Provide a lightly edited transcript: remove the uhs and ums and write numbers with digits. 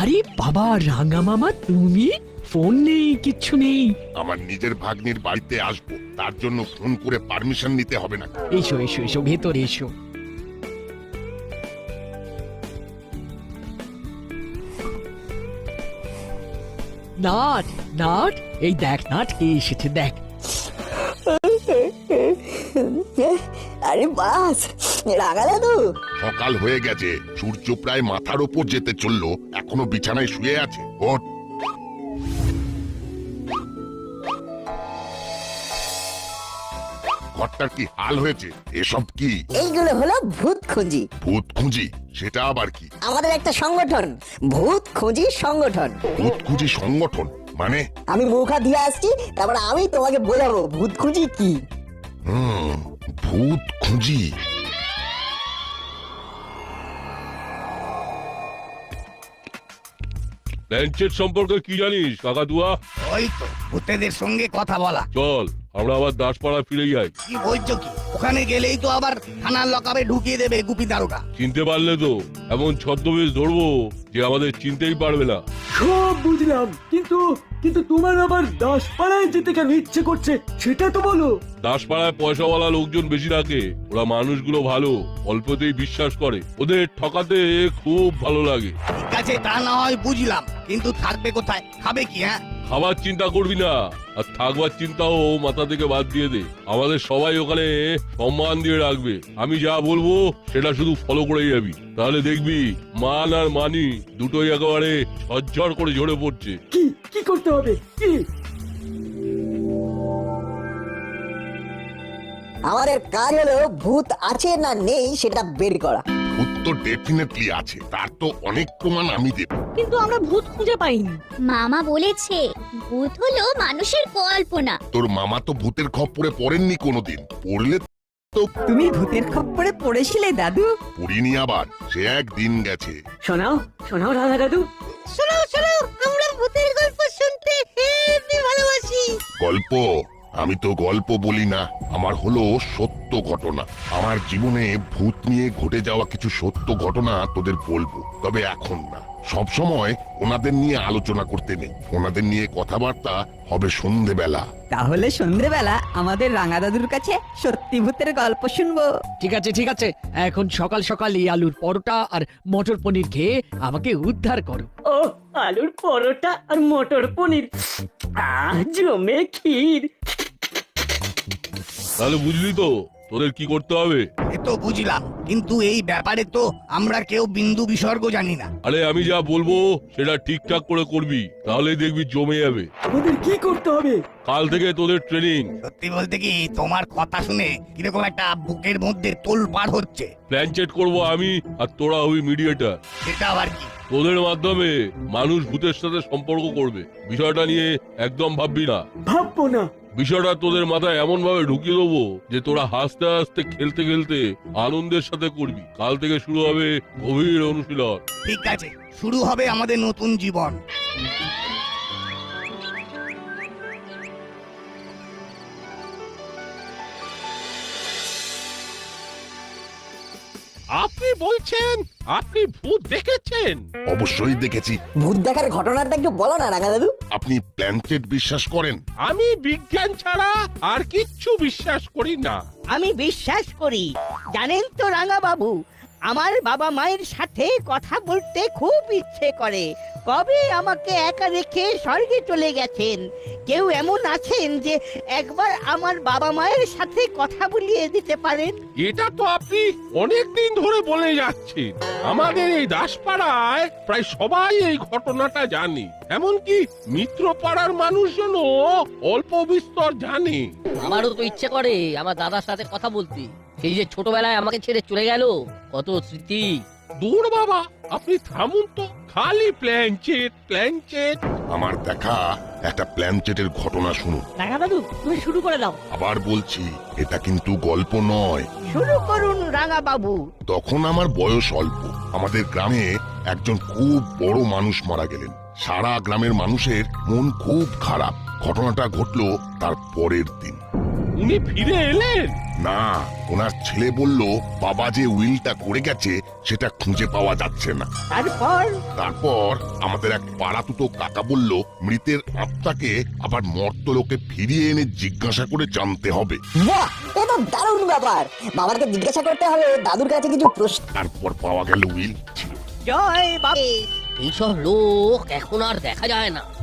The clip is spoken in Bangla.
আরে বাবা, রাঙা মামা তুমি? ফোন নেই, কিচ্ছু নেই। আমার নিজের ভাগ্নির বাড়িতে আসবো, তার জন্য ফোন করে পারমিশন নিতে হবে না? এসো এসো এসো, ভেতরে এসো। নাট নাট, এই দেখ নাট, কে এসেছে দেখ। আরে বাস, রাগা দাদু। সকাল হয়ে গেছে, সূর্য প্রায় মাথার ওপর যেতে চললো, এখনো বিছানায় শুয়ে আছে। ওঠ। ঘরটার কি হাল হয়েছে? এসব কি? এইগুলো হলো ভূত খুঁজি। ভূত খুঁজি? সেটা আবার কি? আমাদের একটা সংগঠন, ভূত খুঁজি সংগঠন। ভূত খুঁজি সংগঠন মানে? আমি মুখ হাত দিয়ে আসছি, তারপর আমি তোমাকে বোঝাবো ভূত খুঁজি কি। ভূত খুঁজি। প্ল্যানচেট সম্পর্কে কি জানিস কাকাতুয়া? ওই তো ভূতেদের সঙ্গে কথা বলা। চল আমরা আবার দাসপাড়া ফিরে যাই। কি বলছো কি? ওখানে গেলেই তো আবার থানার লকআপে ঢুকিয়ে দেবে গুপি দারোগা। চিনতে পারলে তো এমন ছদ্মবেশ ধরবো যে আমাদের চিনতেই পারবে না। সব বুঝলাম, কিন্তু কিন্তু তোমার আবার দাসপাড়ায় যেতে কেন ইচ্ছে করছে সেটা তো বলো। দাসপাড়ায় পয়সাওয়ালা লোকজন বেশি থাকে, ওরা মানুষগুলো ভালো, অল্পতেই বিশ্বাস করে, ওদের ঠকাতে খুব ভালো লাগে। ঠিক আছে, তা না হয় বুঝলাম, কিন্তু থাকবে কোথায়, খাবে কি? হ্যাঁ, খাবার চিন্তা করবি না, আর থাকবার চিন্তাও মাথা থেকে বাদ দিয়ে দে। আমাদের সবাই ওখানে সম্মান দিয়ে রাখবে, আমি যা বলবো সেটা শুধু ফলো করে যাবি, তাহলে দেখবি মান আর মানি দুটোই একেবারে ঝরঝর করে ঝরে পড়ছে। কি কি করতে হবে কি? আমাদের কাজ হলো ভূত আছে না নেই সেটা বের করা। ভূত তো ডেফিনেটলি আছে, তার তো অনেক প্রমাণ আমি দেব। কিন্তু আমরা ভূত খুঁজে পাইনি। মামা বলেছে ভূত হলো মানুষের কল্পনা। তোর মামা তো ভূতের খপ্পরে পড়েননি কোনোদিন, পড়লে তো তুমি ভূতের খপ্পরে পড়েছিলে দাদু? পড়িনি আবার, সে একদিন গেছে। শোনাও শোনাও রাধা দাদু। শোনাও শোনাও, আমরা ভূতের গল্প শুনতে হেবি ভালোবাসি। গল্প? আমি তো গল্প বলি না, আমার হলো সত্য ঘটনা। আমার জীবনে ভূত নিয়ে ঘটে যাওয়া কিছু সত্য ঘটনা তোদের বলবো, তবে এখন না। সব সময় ওনাদের নিয়ে আলোচনা করতে নেই, ওনাদের নিয়ে কথাবার্তা হবে সন্ধেবেলা। তাহলে সন্ধ্যেবেলা আমাদের রাঙা দাদুর কাছে সত্যি ভূতের গল্প শুনবো। ঠিক আছে ঠিক আছে, এখন সকাল সকাল এই আলুর পরোটা আর মটর পনির খেয়ে আমাকে উদ্ধার করো। ও, আলুর পরোটা আর মটর পনির, জমে ক্ষীর। তাহলে বুঝলি তো তোদের কি করতে হবে? এ তো বুঝলাম, কিন্তু এই ব্যাপারে তো আমরা কেউ বিন্দু বিসর্গ জানি না। আরে আমি যা বলবো সেটা ঠিকঠাক করে করবি, তাহলে দেখবি জমে যাবে। আমাদের কি করতে হবে? কাল থেকে তোদের ট্রেনিং। সত্যি বলতে কি, তোমার কথা শুনে কিরকম একটা বুকের মধ্যে তোলপাড় হচ্ছে। প্ল্যানচেট করব আমি, আর তোরা হবি মিডিয়েটর। সেটা আবার কি? তোদের মাধ্যমে মানুষ ভূতের সাথে সম্পর্ক করবে, বিষয়টা নিয়ে একদম ভাববি না। ভাববো না। বিষয়টা তোদের মাথায় এমন ভাবে ঢুকিয়ে দেবো যে তোরা হাসতে হাসতে খেলতে খেলতে আনন্দের সাথে করবি। কাল থেকে শুরু হবে গভীর অনুশীলন। ঠিক আছে, শুরু হবে আমাদের নতুন জীবন। আপনি বলছেন আপনি ভূত দেখেছেন? অবশ্যই দেখেছি। ভূত দেখার ঘটনাটা একটু বলো না রাঙা দাদু। আপনি প্ল্যানচেট বিশ্বাস করেন? আমি বিজ্ঞান ছাড়া আর কিচ্ছু বিশ্বাস করি না। আমি বিশ্বাস করি। জানেন তো রাঙা বাবু, আমার বাবা মায়ের সাথে কথা বলতে খুব ইচ্ছে করে। কবে আমাকে একা রেখে স্বর্গে চলে গেছেন। কেউ এমন আছেন যে একবার আমার বাবা মায়ের সাথে কথা বলিয়ে দিতে পারেন? এটা তো আপনি অনেক দিন ধরে বলে যাচ্ছেন। আমাদের এই দাসপাড়ায় প্রায় সবাই এই ঘটনাটা জানে, এমনকি মিত্রপাড়ার মানুষজনও অল্প বিস্তর জানে। আমারও তো ইচ্ছে করে আমার দাদার সাথে কথা বলতে, সেই যে ছোটবেলায় আমাকে ছেড়ে চলে গেল, কত স্মৃতি। দূর বাবা, আপনি থামুন তো, খালি প্ল্যানচেট প্ল্যানচেট। আমার দেখা একটা প্ল্যানচেটের ঘটনা শুনুন। রাঙা দাদু, তুমি শুরু করে দাও। আবার বলছি, এটা কিন্তু গল্প নয়। শুরু করুন রাঙা বাবু। তখন আমার বয়স অল্প। আমাদের গ্রামে একজন খুব বড় মানুষ মারা গেলেন। সারা গ্রামের মানুষের মন খুব খারাপ। ঘটনাটা ঘটলো তার পরের দিন। উনি ফিরে এলেন? না, ওনার ছেলে বলল বাবা যে উইলটা করে গেছে সেটা খুঁজে পাওয়া যাচ্ছে না। তারপর আমাদের এক পাড়াতুতো কাকা বলল মৃতের আত্মাকে আবার মর্তলোকে ফিরিয়ে এনে জিজ্ঞাসা করে জানতে হবে। বাহ, এ তো দারুণ ব্যাপার। বাবাকে জিজ্ঞাসা করতে হবে দাদুর কাছে কিছু প্রশ্ন। তারপর পাওয়া গেল উইল ছিল। জয় বাবা। এইসব লোক এখন আর দেখা যায় না।